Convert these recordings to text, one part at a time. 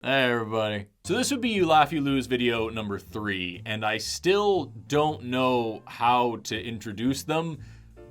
Hey everybody. So this would be You Laugh You Lose video number 3, and I still don't know how to introduce them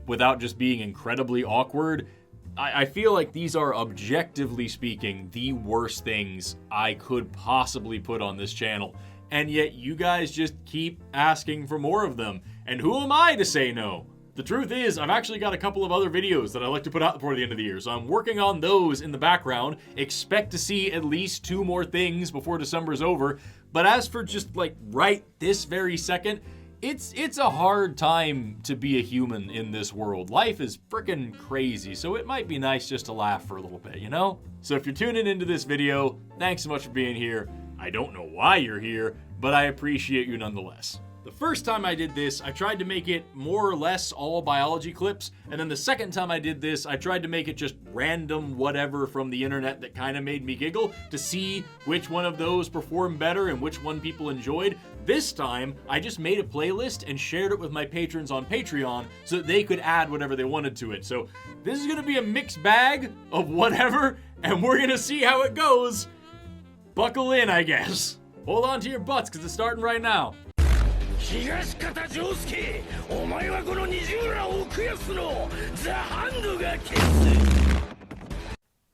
without just being incredibly awkward. I feel like these are, objectively speaking, the worst things I could possibly put on this channel, and yet you guys just keep asking for more of them, and who am I to say no? The truth is, I've actually got a couple of other videos that I like to put out before the end of the year, so I'm working on those in the background. Expect to see at least 2 more things before December's over. But as for just like right this very second, it's a hard time to be a human in this world. Life is freaking crazy, so it might be nice just to laugh for a little bit, you know? So if you're tuning into this video, thanks so much for being here. I don't know why you're here, but I appreciate you nonetheless. The first time I did this, I tried to make it more or less all biology clips, and then the second time I did this, I tried to make it just random whatever from the internet that kind of made me giggle to see which one of those performed better and which one people enjoyed. This time, I just made a playlist and shared it with my patrons on Patreon so that they could add whatever they wanted to it. So this is going to be a mixed bag of whatever, and we're going to see how it goes. Buckle in, I guess. Hold on to your butts, because it's starting right now.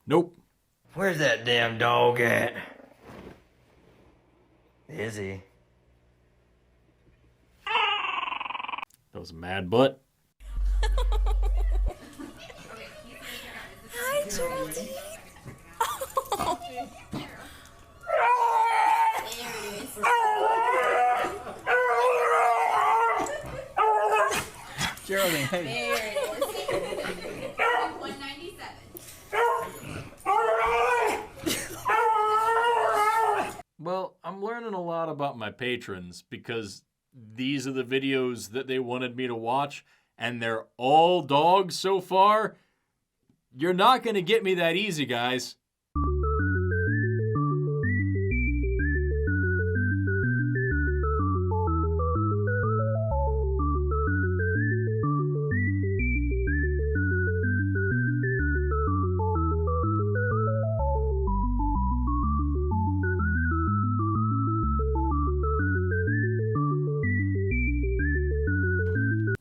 Nope. Where's that damn dog at? Is he? That was a mad butt. Hi, Geraldine. Oh. Geraldine, hey. There it is. 197. Well, I'm learning a lot about my patrons because these are the videos that they wanted me to watch, and they're all dogs so far. You're not going to get me that easy, guys.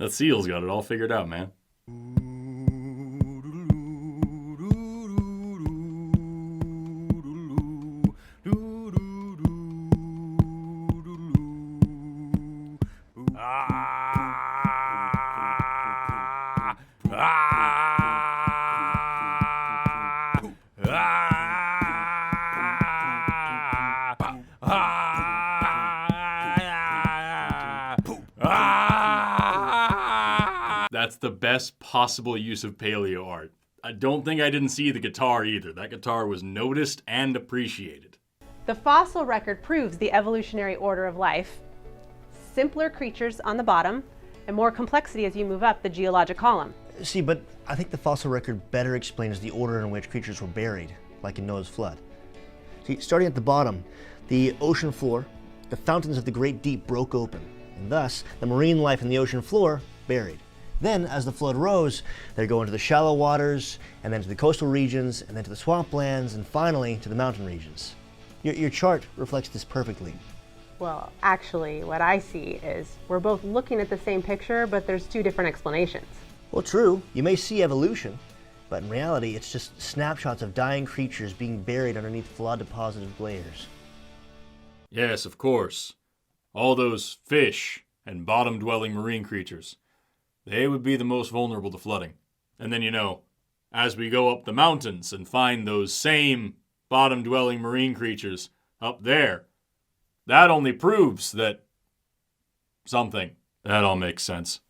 That seal's got it all figured out, man. That's the best possible use of paleo art. I don't think I didn't see the guitar either. That guitar was noticed and appreciated. The fossil record proves the evolutionary order of life. Simpler creatures on the bottom, and more complexity as you move up the geologic column. See, but I think the fossil record better explains the order in which creatures were buried, like in Noah's flood. See, starting at the bottom, the ocean floor, the fountains of the great deep broke open, and thus the marine life in the ocean floor buried. Then, as the flood rose, they go into the shallow waters, and then to the coastal regions, and then to the swamplands, and finally to the mountain regions. Your chart reflects this perfectly. Well, actually, what I see is we're both looking at the same picture, but there's 2 different explanations. Well, true, you may see evolution, but in reality, it's just snapshots of dying creatures being buried underneath flood-deposited layers. Yes, of course. All those fish and bottom-dwelling marine creatures. They would be the most vulnerable to flooding. And then, you know, as we go up the mountains and find those same bottom-dwelling marine creatures up there, that only proves that something. That all makes sense.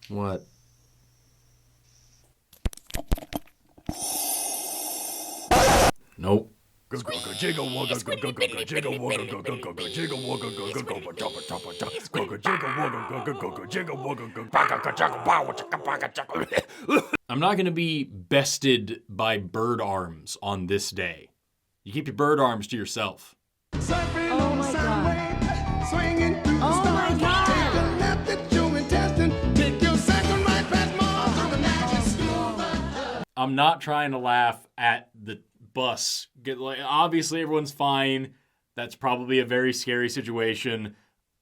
What? Nope. I'm not going to be bested by bird arms on this day. You keep your bird arms to yourself. Oh my god. Oh my god. I'm not trying to laugh at the bus. Obviously, everyone's fine. That's probably a very scary situation.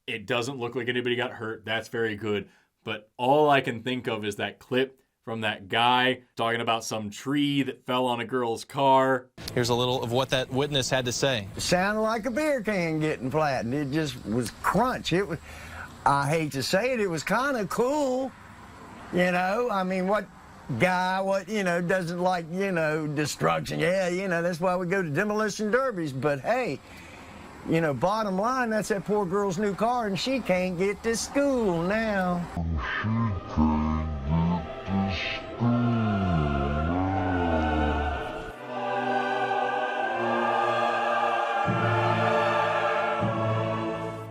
It doesn't look like anybody got hurt. That's very good. But all I can think of is that clip from that guy talking about some tree that fell on a girl's car. Here's a little of what that witness had to say. It sounded like a beer can getting flattened. It just was crunch. It was, I hate to say it, it was kind of cool. You know, I mean, what guy, doesn't like, destruction? Yeah, that's why we go to demolition derbies. But hey, bottom line, that's that poor girl's new car, and she can't get to school now.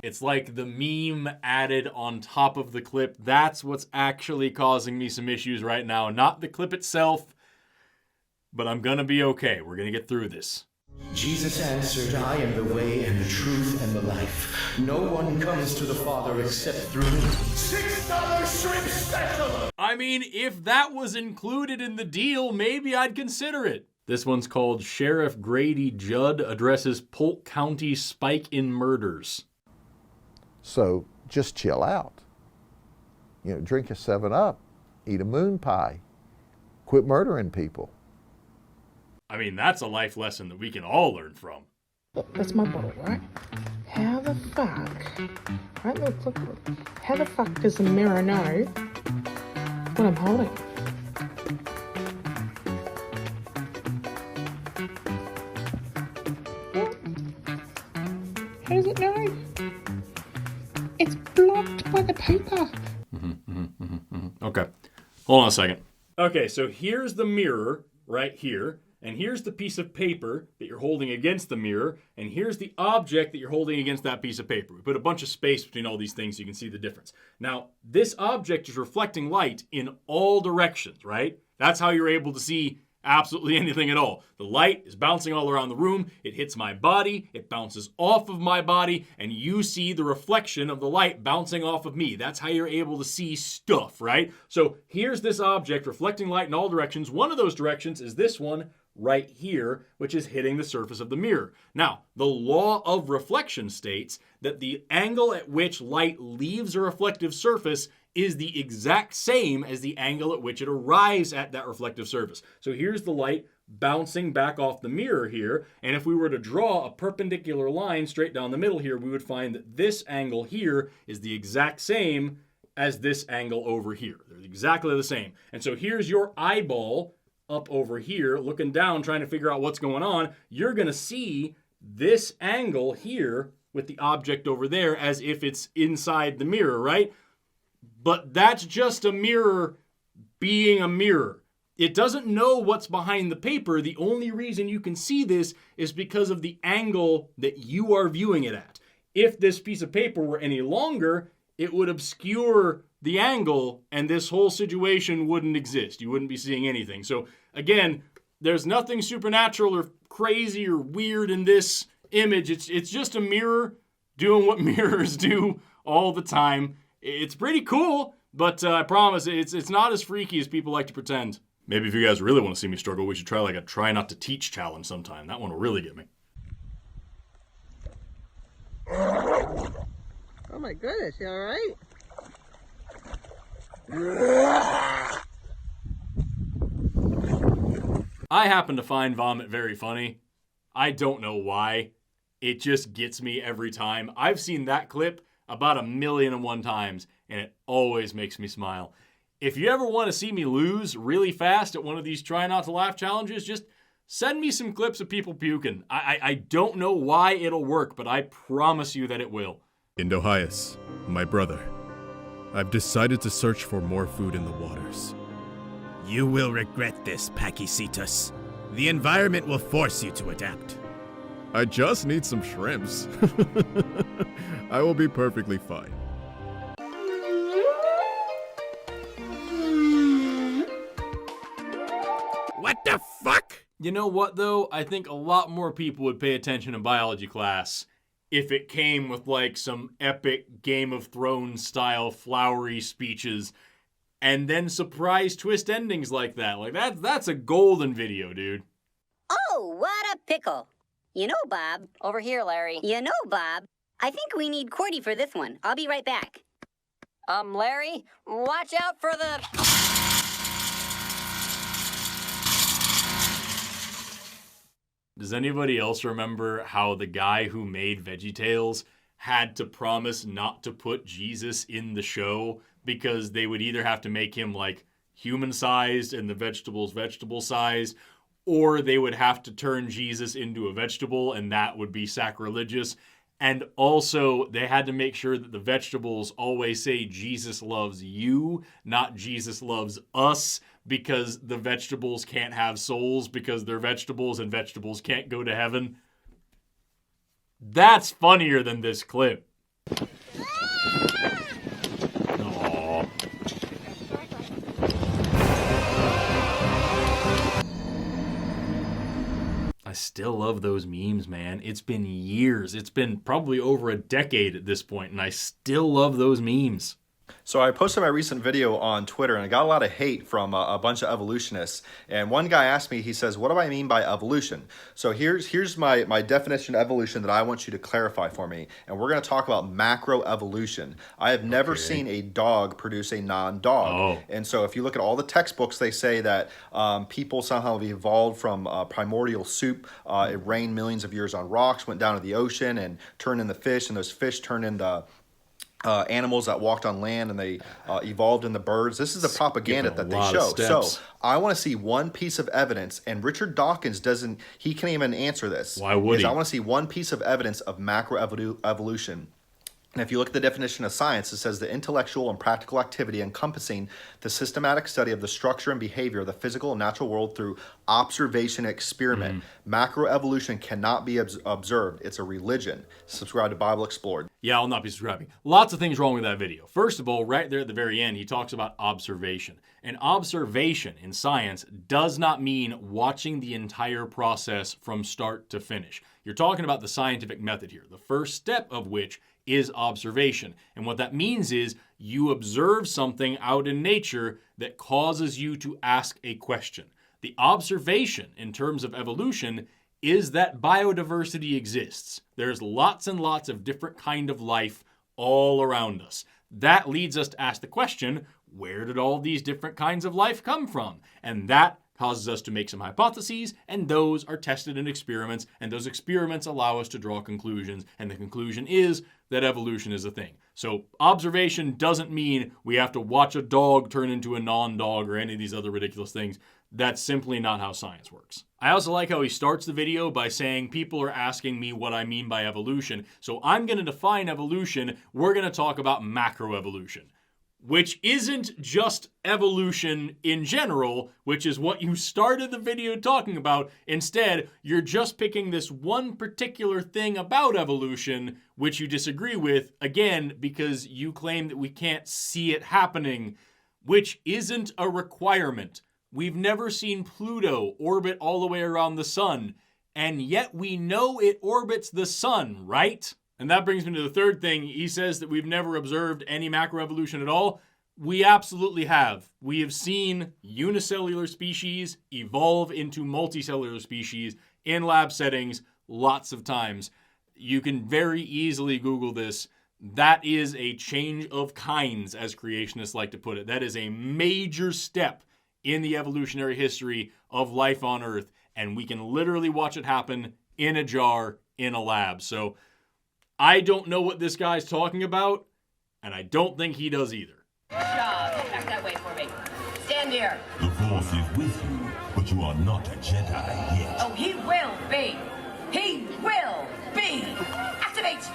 It's like the meme added on top of the clip. That's what's actually causing me some issues right now. Not the clip itself, but I'm gonna be okay. We're gonna get through this. Jesus answered, I am the way and the truth and the life. No one comes to the Father except through me. $6 shrimp special! I mean, if that was included in the deal, maybe I'd consider it. This one's called Sheriff Grady Judd Addresses Polk County Spike in Murders. So just chill out. Drink a 7-Up, eat a moon pie, quit murdering people. I mean, that's a life lesson that we can all learn from. That's my bottle, right? How the fuck? Right, look. How the fuck does the mirror know what I'm holding? What? How does it know? It's blocked by the paper. Okay. Hold on a second. Okay, so here's the mirror right here. And here's the piece of paper that you're holding against the mirror, and here's the object that you're holding against that piece of paper. We put a bunch of space between all these things so you can see the difference. Now, this object is reflecting light in all directions, right? That's how you're able to see absolutely anything at all. The light is bouncing all around the room, it hits my body, it bounces off of my body, and you see the reflection of the light bouncing off of me. That's how you're able to see stuff, right? So here's this object reflecting light in all directions. One of those directions is this one right here, which is hitting the surface of the mirror. Now, the law of reflection states that the angle at which light leaves a reflective surface is the exact same as the angle at which it arrives at that reflective surface. So here's the light bouncing back off the mirror here, and if we were to draw a perpendicular line straight down the middle here, we would find that this angle here is the exact same as this angle over here. They're exactly the same. And so here's your eyeball up over here, looking down, trying to figure out what's going on. You're gonna see this angle here with the object over there as if it's inside the mirror, right? But that's just a mirror being a mirror. It doesn't know what's behind the paper. The only reason you can see this is because of the angle that you are viewing it at. If this piece of paper were any longer, it would obscure the angle and this whole situation wouldn't exist. You wouldn't be seeing anything. So again, there's nothing supernatural or crazy or weird in this image. It's just a mirror doing what mirrors do all the time. It's pretty cool, but I promise it's not as freaky as people like to pretend. Maybe if you guys really want to see me struggle, we should try like a try not to teach challenge sometime. That one will really get me. Oh my goodness, you alright? I happen to find vomit very funny. I don't know why. It just gets me every time. I've seen that clip about 1,000,001 times, and it always makes me smile. If you ever want to see me lose really fast at one of these try not to laugh challenges, just send me some clips of people puking. I don't know why it'll work, but I promise you that it will. Indohyus, my brother, I've decided to search for more food in the waters. You will regret this, Pachycetus. The environment will force you to adapt. I just need some shrimps. I will be perfectly fine. What the fuck? You know what, though? I think a lot more people would pay attention in biology class if it came with, like, some epic Game of Thrones style flowery speeches and then surprise twist endings like that. Like, that's a golden video, dude. Oh, what? pickle. You know, Bob. Over here, Larry. You know, Bob. I think we need Cordy for this one. I'll be right back. Larry, watch out for the... Does anybody else remember how the guy who made VeggieTales had to promise not to put Jesus in the show because they would either have to make him like human-sized and the vegetables vegetable-sized, or they would have to turn Jesus into a vegetable and that would be sacrilegious. And also, they had to make sure that the vegetables always say Jesus loves you, not Jesus loves us, because the vegetables can't have souls because they're vegetables and vegetables can't go to heaven. That's funnier than this clip. Aww. I still love those memes, man. It's been years. It's been probably over a decade at this point, and I still love those memes. So I posted my recent video on Twitter and I got a lot of hate from a bunch of evolutionists. And one guy asked me, he says, what do I mean by evolution? So here's my definition of evolution that I want you to clarify for me. And we're going to talk about macroevolution. I have never seen a dog produce a non-dog. And so if you look at all the textbooks, they say that people somehow have evolved from primordial soup. It rained millions of years on rocks, went down to the ocean and turned into fish, and those fish turned into animals that walked on land, and they evolved into birds. This is the propaganda that they show. So I want to see one piece of evidence, and Richard Dawkins he can't even answer this. Why would he? I want to see one piece of evidence of macroevolution. And if you look at the definition of science, it says the intellectual and practical activity encompassing the systematic study of the structure and behavior of the physical and natural world through observation and experiment. Macroevolution cannot be observed. It's a religion. Subscribe to Bible Explored. Yeah, I'll not be subscribing. Lots of things wrong with that video. First of all, right there at the very end, he talks about observation. And observation in science does not mean watching the entire process from start to finish. You're talking about the scientific method here, the first step of which is observation. And what that means is you observe something out in nature that causes you to ask a question. The observation in terms of evolution is that biodiversity exists. There's lots and lots of different kind of life all around us. That leads us to ask the question, where did all these different kinds of life come from? And that causes us to make some hypotheses, and those are tested in experiments, and those experiments allow us to draw conclusions, and the conclusion is that evolution is a thing. So observation doesn't mean we have to watch a dog turn into a non-dog or any of these other ridiculous things. That's simply not how science works. I also like how he starts the video by saying people are asking me what I mean by evolution, so I'm going to define evolution. We're going to talk about macroevolution, which isn't just evolution in general, which is what you started the video talking about. Instead, you're just picking this one particular thing about evolution, which you disagree with, again, because you claim that we can't see it happening, which isn't a requirement. We've never seen Pluto orbit all the way around the sun, and yet we know it orbits the sun, right? And that brings me to the third thing. He says that we've never observed any macroevolution at all. We absolutely have. We have seen unicellular species evolve into multicellular species in lab settings lots of times. You can very easily Google this. That is a change of kinds, as creationists like to put it. That is a major step in the evolutionary history of life on Earth, and we can literally watch it happen in a jar in a lab. So I don't know what this guy's talking about, and I don't think he does either. Back that way for me. Stand here. The Force is with you, but you are not a Jedi yet. Oh, he will be. He will be. Activate.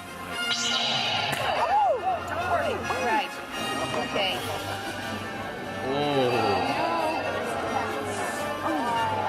Right. Okay.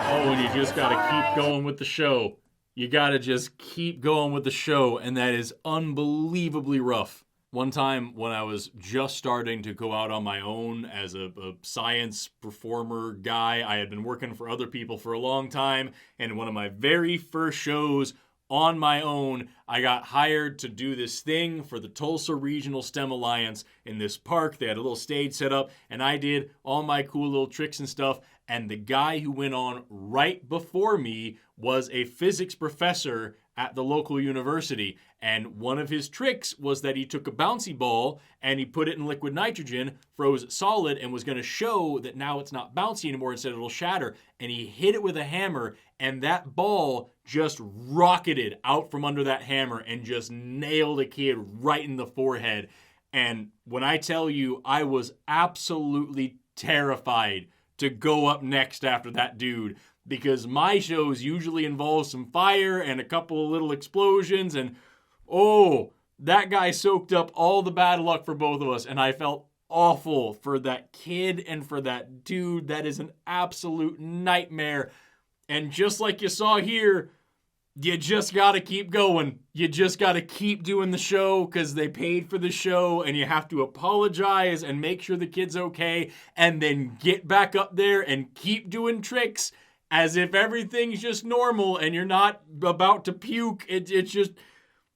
Oh, and you just gotta keep going with the show. You gotta just keep going with the show, and that is unbelievably rough. One time when I was just starting to go out on my own as a science performer guy, I had been working for other people for a long time, and one of my very first shows on my own, I got hired to do this thing for the Tulsa Regional STEM Alliance in this park. They had a little stage set up, and I did all my cool little tricks and stuff, and the guy who went on right before me was a physics professor at the local university. And one of his tricks was that he took a bouncy ball and he put it in liquid nitrogen, froze it solid, and was going to show that now it's not bouncy anymore, instead it'll shatter. And he hit it with a hammer, and that ball just rocketed out from under that hammer and just nailed a kid right in the forehead. And when I tell you, I was absolutely terrified to go up next after that dude, because my shows usually involve some fire and a couple of little explosions, and oh, that guy soaked up all the bad luck for both of us, and I felt awful for that kid and for that dude. That is an absolute nightmare. And just like you saw here, you just gotta keep going. You just gotta keep doing the show because they paid for the show, and you have to apologize and make sure the kid's okay, and then get back up there and keep doing tricks as if everything's just normal and you're not about to puke. It's just,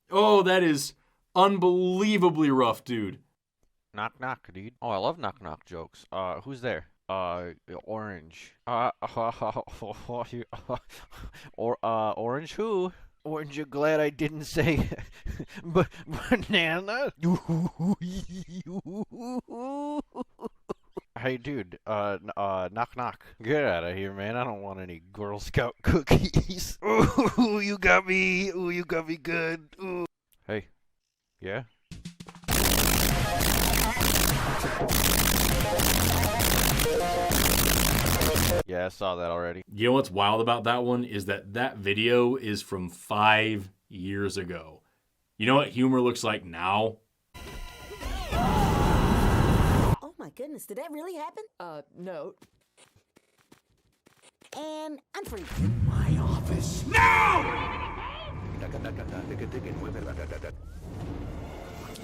oh, that is unbelievably rough, dude. Knock knock, dude. Oh, I love knock knock jokes. Who's there? Orange. Orange who? Orange, you're glad I didn't say banana? Hey, dude, knock knock. Get out of here, man. I don't want any Girl Scout cookies. Ooh, you got me. Ooh, you got me good. Ooh. Hey. Yeah? Yeah, I saw that already. You know what's wild about that one is that that video is from 5 years ago. You know what humor looks like now? Oh my goodness, did that really happen? No. And I'm free. In my office. Now!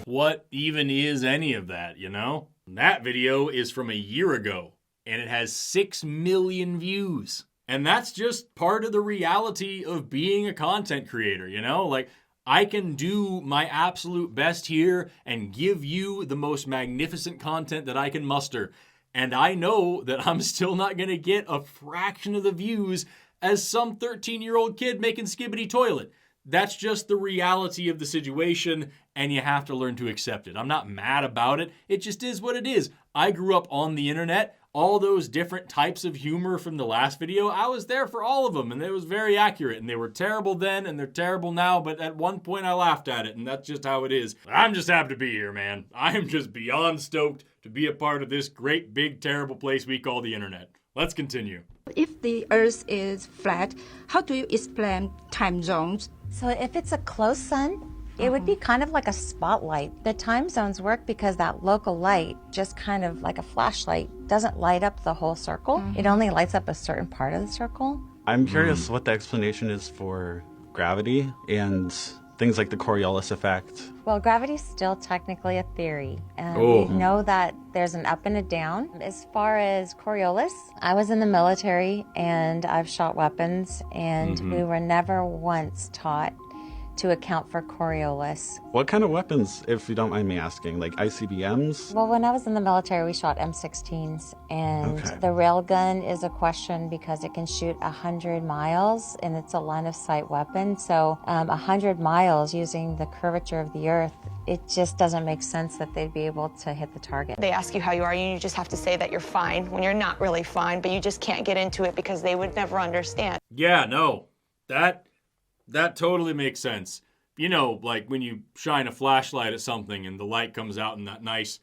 What even is any of that, you know? That video is from a year ago, and it has 6 million views. And that's just part of the reality of being a content creator, you know? Like, I can do my absolute best here and give you the most magnificent content that I can muster. And I know that I'm still not going to get a fraction of the views as some 13-year-old kid making Skibbity Toilet. That's just the reality of the situation, and you have to learn to accept it. I'm not mad about it. It just is what it is. I grew up on the internet. All those different types of humor from the last video, I was there for all of them, and it was very accurate, and they were terrible then, and they're terrible now, but at one point I laughed at it, and that's just how it is. I'm just happy to be here, man. I am just beyond stoked to be a part of this great, big, terrible place we call the internet. Let's continue. If the Earth is flat, how do you explain time zones? So if it's a close sun, it would be kind of like a spotlight. The time zones work because that local light, just kind of like a flashlight, doesn't light up the whole circle. It only lights up a certain part of the circle. I'm curious what the explanation is for gravity and things like the Coriolis effect. Well, gravity's still technically a theory, and Oh. we know that there's an up and a down. As far as Coriolis, I was in the military and I've shot weapons, and we were never once taught to account for Coriolis. What kind of weapons, if you don't mind me asking, like ICBMs? Well, when I was in the military, we shot M16s, and Okay. the railgun is a question because it can shoot 100 miles, and it's a line-of-sight weapon. So 100 miles using the curvature of the Earth, it just doesn't make sense that they'd be able to hit the target. They ask you how you are, and you just have to say that you're fine when you're not really fine, but you just can't get into it because they would never understand. Yeah, no, that totally makes sense. You know, like when you shine a flashlight at something and the light comes out in that nice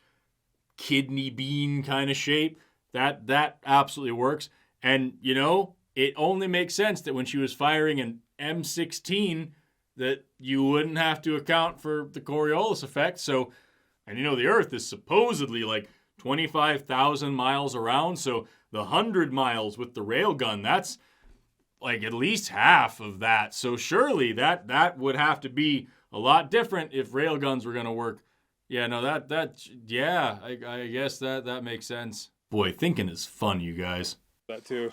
kidney bean kind of shape, that absolutely works. And, you know, it only makes sense that when she was firing an M16 that you wouldn't have to account for the Coriolis effect. So, and you know, the Earth is supposedly like 25,000 miles around, so the 100 miles with the railgun, that's like at least half of that. So surely that would have to be a lot different if railguns were going to work. Yeah, no, yeah, I guess that makes sense. Boy, thinking is fun, you guys. That too.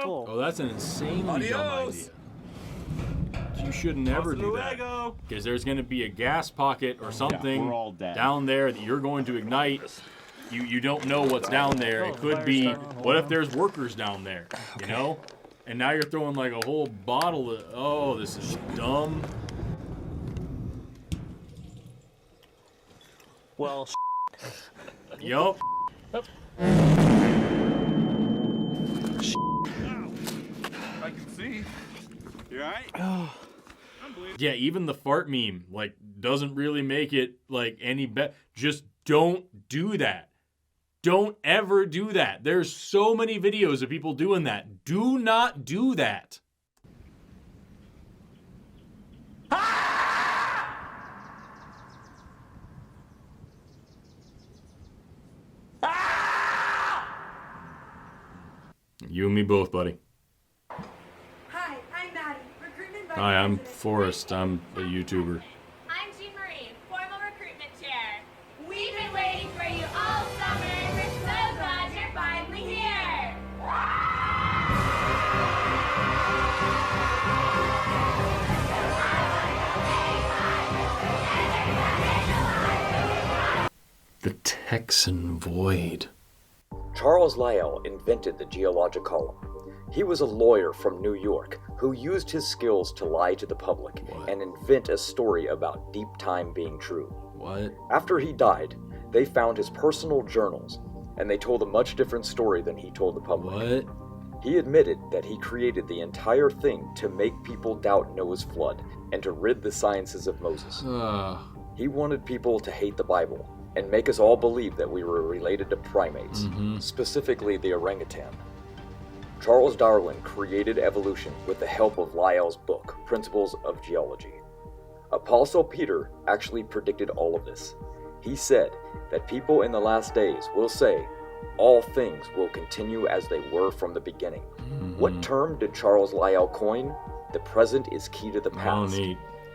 Cool. Oh, that's an insanely dumb idea. You should never do that. Because there's going to be a gas pocket or something we're all dead. down there that you're going to ignite. You don't know what's down there. It could be, what if there's workers down there, you know? And now you're throwing like a whole bottle of... Oh, this is dumb. Well, Yup. I can see. You alright? Yeah, even the fart meme, like, doesn't really make it, like, any better. Just don't do that. Don't ever do that. There's so many videos of people doing that. Do not do that. You and me both, buddy. Hi, I'm Maddie, recruitment vice Hi, I'm president. Forrest. I'm a YouTuber. I'm Jean Marie, formal recruitment chair. We've been waiting for you all summer, and we're so glad you're finally here. The Texan Void. Charles Lyell invented the geologic column. He was a lawyer from New York who used his skills to lie to the public and invent a story about deep time being true. What? After he died, they found his personal journals, and they told a much different story than he told the public. What? He admitted that he created the entire thing to make people doubt Noah's flood and to rid the sciences of Moses. He wanted people to hate the Bible and make us all believe that we were related to primates, specifically the orangutan. Charles Darwin created evolution with the help of Lyell's book, Principles of Geology. Apostle Peter actually predicted all of this. He said that people in the last days will say, all things will continue as they were from the beginning. What term did Charles Lyell coin? The present is key to the past.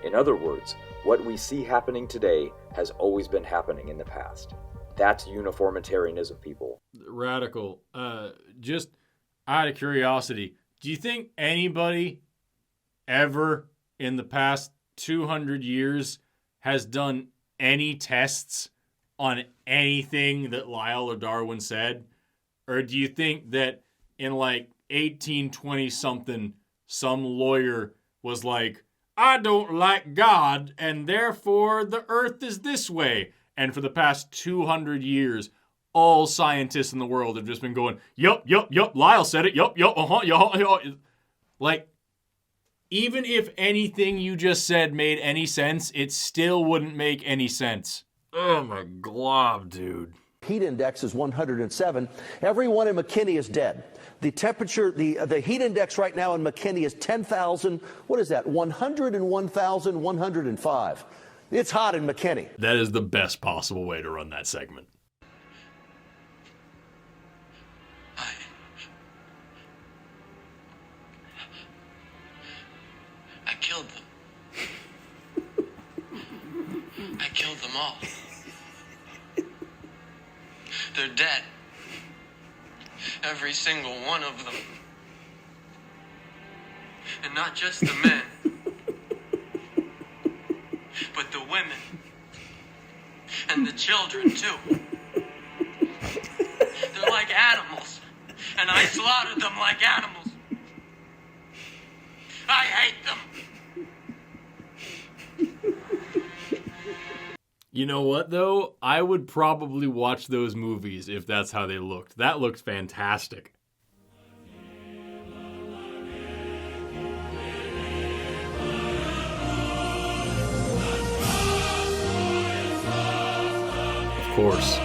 In other words, what we see happening today has always been happening in the past. That's uniformitarianism, people. Radical. Just out of curiosity, do you think anybody ever in the past 200 years has done any tests on anything that Lyell or Darwin said? Or do you think that in like 1820 something, some lawyer was like, I don't like God, and therefore the earth is this way. And for the past 200 years, all scientists in the world have just been going, yup, Lyell said it, yup, yup. Like, even if anything you just said made any sense, it still wouldn't make any sense. Oh my glob, dude. Heat index is 107. Everyone in McKinney is dead. The temperature, the heat index right now in McKinney is 10,000. What is that? 101,105. It's hot in McKinney. That is the best possible way to run that segment. I killed them. I killed them all. They're dead. Every single one of them. And not just the men, but the women. And the children, too. They're like animals. And I slaughtered them like animals. I hate them. You know what, though? I would probably watch those movies if that's how they looked. That looks fantastic. Of course.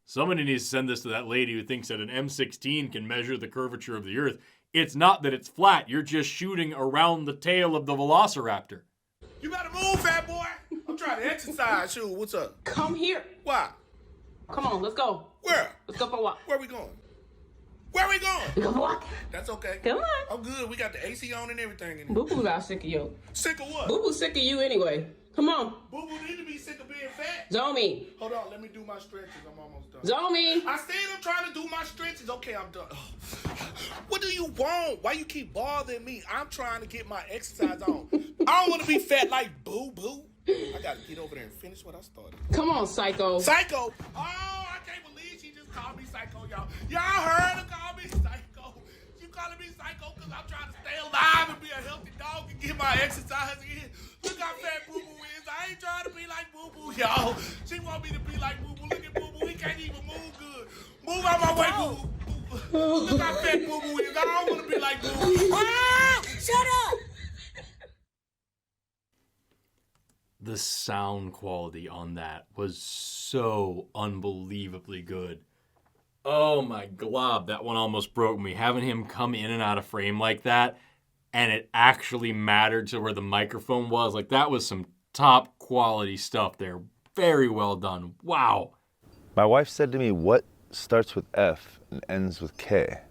Somebody needs to send this to that lady who thinks that an M16 can measure the curvature of the Earth. It's not that it's flat. You're just shooting around the tail of the velociraptor. You better move, fat boy. I'm trying to exercise. Shoot, what's up? Come here. Why? Come on, let's go. Where? Let's go for a walk. Where we going? Where we going? We go walk. That's okay. Come on. I'm good. We got the AC on and everything in here. Boo Boo got sick of you. Sick of what? Boo Boo sick of you anyway. Come on. Boo Boo need to be sick of being fat. Zomi. Hold on, let me do my stretches. I'm almost done. Zomi. I said I'm trying to do my stretches. Okay, I'm done. What do you want? Why you keep bothering me? I'm trying to get my exercise on. I don't want to be fat like Boo Boo. I gotta get over there and finish what I started. Come on, Psycho. Psycho. Oh, I can't believe she just called me Psycho, y'all. Y'all heard her call me Psycho. You calling me psycho because I'm trying to stay alive and be a healthy dog and get my exercise in. Look how fat Boo Boo is. I ain't trying to be like Boo Boo, y'all. She want me to be like Boo Boo. Look at Boo Boo. He can't even move good. Move out my way, Boo Boo. Look how fat Boo Boo is. I don't want to be like Boo Boo. Ah! Shut up! The sound quality on that was so unbelievably good. Oh my glob, that one almost broke me. Having him come in and out of frame like that, and it actually mattered to where the microphone was, like that was some top quality stuff there. Very well done. Wow. My wife said to me, "What starts with F and ends with K?"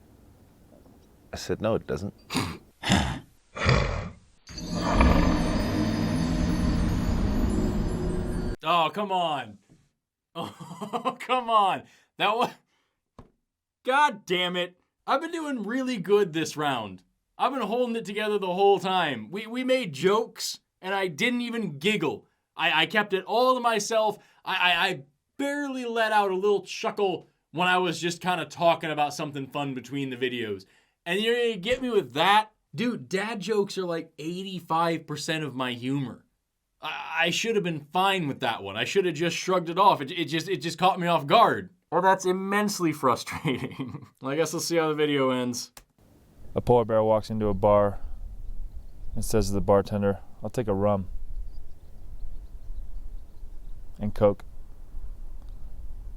I said, "No, it doesn't." Oh, come on. Oh, come on. That was... God damn it. I've been doing really good this round. I've been holding it together the whole time. We made jokes, and I didn't even giggle. I kept it all to myself. I barely let out a little chuckle when I was just kind of talking about something fun between the videos. And you're going to get me with that? Dude, dad jokes are like 85% of my humor. I should have been fine with that one. I should have just shrugged it off. It just caught me off guard. Well, that's immensely frustrating. Well, I guess let's see how the video ends. A polar bear walks into a bar and says to the bartender, "I'll take a rum and Coke."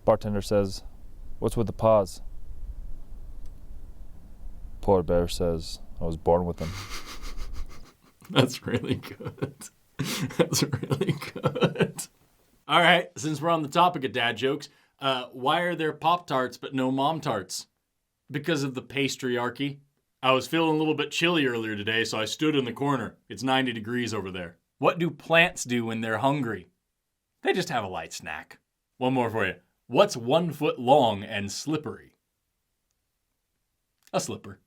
Bartender says, "What's with the pause?" Polar bear says, "I was born with them." That's really good. That's really good. All right, since we're on the topic of dad jokes, why are there Pop-Tarts but no Mom-Tarts? Because of the patriarchy. I was feeling a little bit chilly earlier today, so I stood in the corner. It's 90 degrees over there. What do plants do when they're hungry? They just have a light snack. One more for you. What's 1 foot long and slippery? A slipper.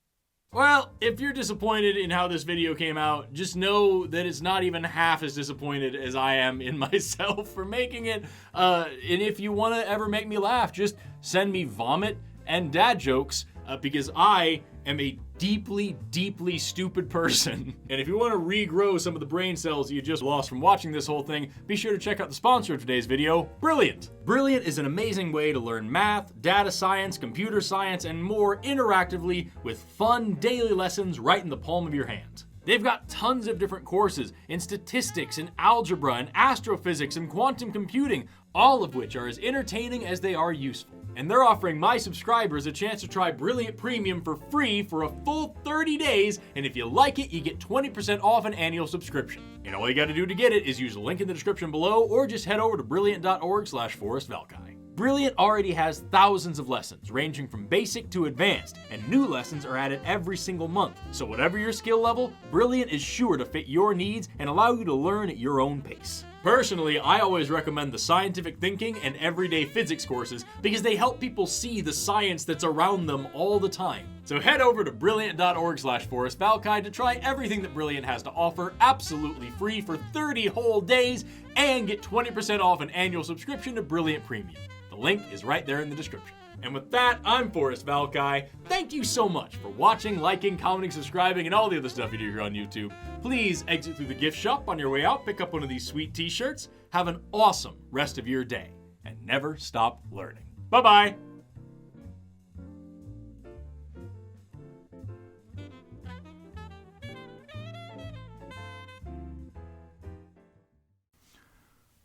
Well, if you're disappointed in how this video came out, just know that it's not even half as disappointed as I am in myself for making it. And if you want to ever make me laugh, just send me vomit and dad jokes because I am a deeply, deeply stupid person. And if you want to regrow some of the brain cells that you just lost from watching this whole thing, be sure to check out the sponsor of today's video, Brilliant. Brilliant is an amazing way to learn math, data science, computer science, and more interactively with fun daily lessons right in the palm of your hand. They've got tons of different courses in statistics and algebra and astrophysics and quantum computing, all of which are as entertaining as they are useful. And they're offering my subscribers a chance to try Brilliant Premium for free for a full 30 days, and if you like it, you get 20% off an annual subscription. And all you gotta do to get it is use the link in the description below, or just head over to brilliant.org/ForrestValkai. Brilliant already has thousands of lessons, ranging from basic to advanced, and new lessons are added every single month. So whatever your skill level, Brilliant is sure to fit your needs and allow you to learn at your own pace. Personally, I always recommend the scientific thinking and everyday physics courses because they help people see the science that's around them all the time. So head over to brilliant.org/ForrestValkai to try everything that Brilliant has to offer absolutely free for 30 whole days and get 20% off an annual subscription to Brilliant Premium. The link is right there in the description. And with that, I'm Forrest Valkai. Thank you so much for watching, liking, commenting, subscribing, and all the other stuff you do here on YouTube. Please exit through the gift shop on your way out, pick up one of these sweet t-shirts. Have an awesome rest of your day, and never stop learning. Bye-bye.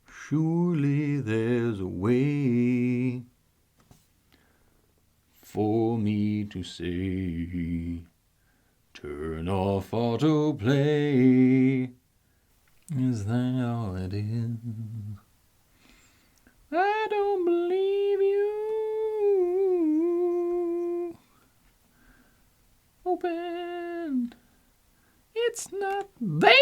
Surely there's a way for me to say, turn off autoplay. Is that all it is? I don't believe you. Open. It's not there.